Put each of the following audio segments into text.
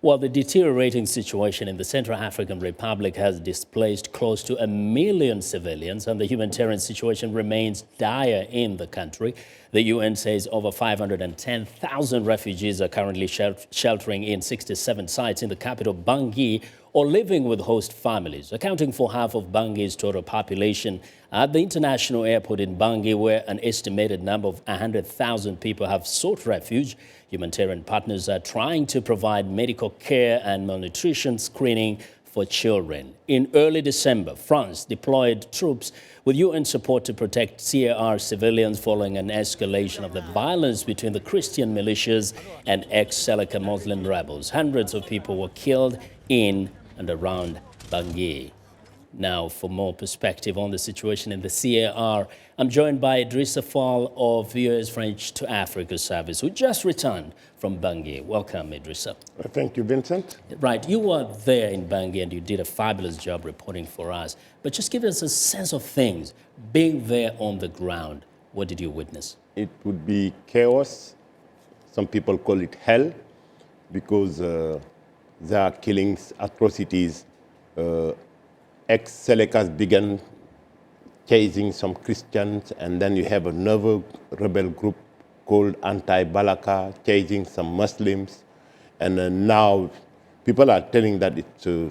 Well, the deteriorating situation in the Central African Republic has displaced close to 1 million civilians, and the humanitarian situation remains dire in the country. The UN says over 510,000 refugees are currently sheltering in 67 sites in the capital, Bangui, or living with host families, accounting for half of Bangui's total population. At the international airport in Bangui, where an estimated number of 100,000 people have sought refuge, humanitarian partners are trying to provide medical care and malnutrition screening for children. In early December, France deployed troops with UN support to protect CAR civilians following an escalation of the violence between the Christian militias and ex-Seleka Muslim rebels. Hundreds of people were killed in and around Bangui. Now, for more perspective on the situation in the CAR, I'm joined by Idrissa of US French to Africa Service, who just returned from Bangui. Welcome, Idrissa. Thank you, Vincent. Right, you were there in Bangui and you did a fabulous job reporting for us. But just give us a sense of things. Being there on the ground, what did you witness? It would be chaos. Some people call it hell because there are killings, atrocities. Ex-Selekas began chasing some Christians, and then you have another rebel group called Anti-Balaka chasing some Muslims. And now people are telling that it's a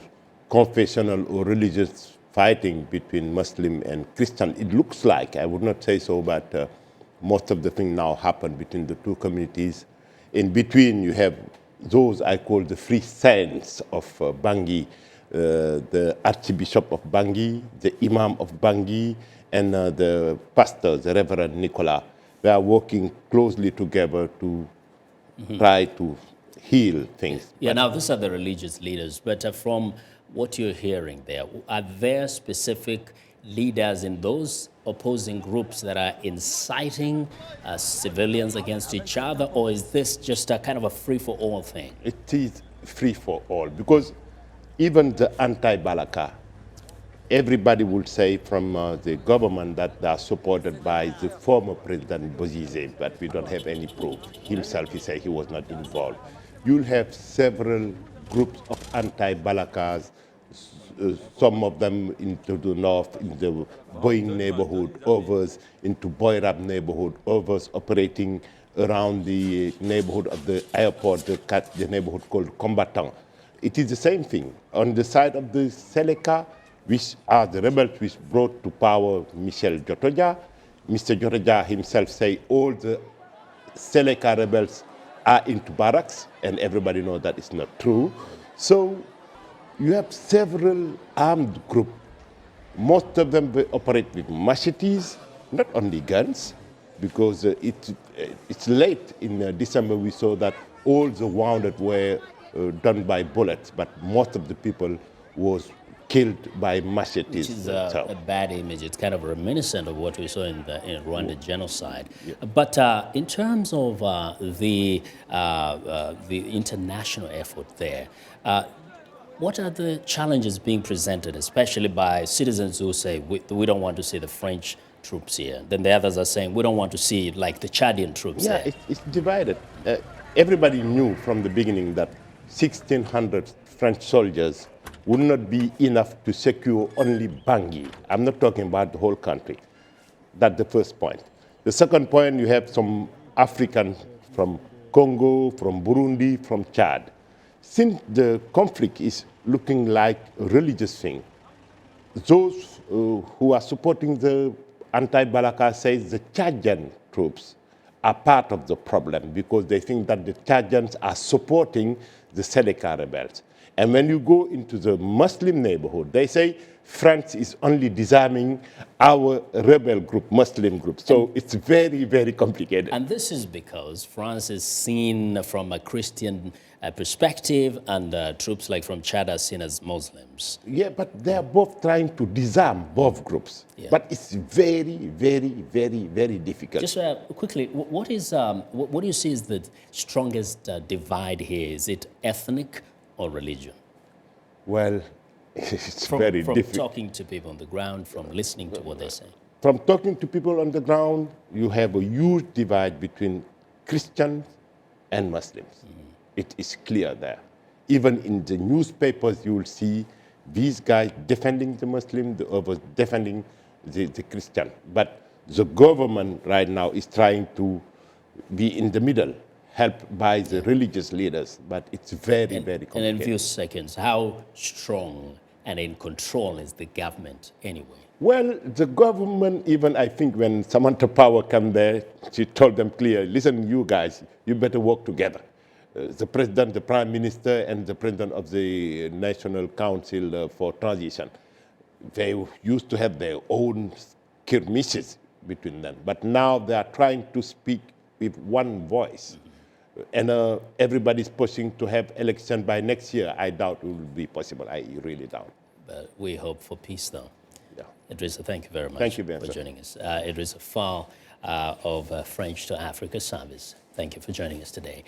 confessional or religious fighting between Muslim and Christian. It looks like, I would not say so, but most of the things now happen between the two communities. In between, you have those I call the free saints of Bangui, the Archbishop of Bangui, the Imam of Bangui, and the pastor, the Reverend Nicolas. They are working closely together to try to heal things. Yeah, now these are the religious leaders, but from what you're hearing there, are there specific leaders in those opposing groups that are inciting civilians against each other, or is this just a kind of a free-for-all thing? It is free-for-all, because even the anti-Balaka, everybody would say from the government that they are supported by the former President Bozizé, but we don't have any proof. Himself, he said he was not involved. You'll have several groups of anti-Balakas, some of them into the north, in the Boeing neighborhood, others into Boyrab neighborhood, others operating around the neighborhood of the airport, the neighborhood called Combatant. It is the same thing. On the side of the Seleka, which are the rebels which brought to power Michel Djotoja, Mr. Djotoja himself say all the Seleka rebels are into barracks, and everybody knows that it's not true. So you have several armed groups. Most of them operate with machetes, not only guns, because it's late in December we saw that all the wounded were done by bullets, but most of the people was killed by machetes. Which is a bad image. It's kind of reminiscent of what we saw in Rwanda genocide. Yeah. But in terms of the international effort there, what are the challenges being presented, especially by citizens who say, we don't want to see the French troops here? Then the others are saying, we don't want to see like the Chadian troops there. Yeah, it's divided. Everybody knew from the beginning that 1,600 French soldiers would not be enough to secure only Bangui. I'm not talking about the whole country. That's the first point. The second point, you have some Africans from Congo, from Burundi, from Chad. Since the conflict is looking like a religious thing, those who are supporting the anti-Balaka says the Chadian troops are part of the problem because they think that the Chadians are supporting the Seleka rebels. And when you go into the Muslim neighborhood, they say France is only disarming our rebel group, Muslim group. So it's very, very complicated. And this is because France is seen from a Christian perspective, and troops like from Chad are seen as Muslims. Yeah, but they are both trying to disarm both groups. Yeah. But it's very, very, very, very difficult. Just quickly, what do you see is the strongest divide here? Is it ethnic or religion? Well, it's very difficult. From talking to people on the ground, from listening to what they say. From talking to people on the ground, you have a huge divide between Christians and Muslims. It is clear there. Even in the newspapers, you will see these guys defending the Muslim, the others defending the Christian. But the government right now is trying to be in the middle, helped by the religious leaders, but it's very, very complicated. And in a few seconds, how strong and in control is the government anyway? Well, the government, even I think when Samantha Power came there, she told them clearly, listen, you guys, you better work together. The president, the prime minister, and the president of the National Council for Transition, they used to have their own skirmishes between them. But now they are trying to speak with one voice. And everybody's pushing to have election by next year. I doubt it will be possible. I really doubt. But we hope for peace, though. Yeah. Idrissa, thank you very much Thank you, Vincent. for joining us. Idrissa Fall of French to Africa Service. Thank you for joining us today.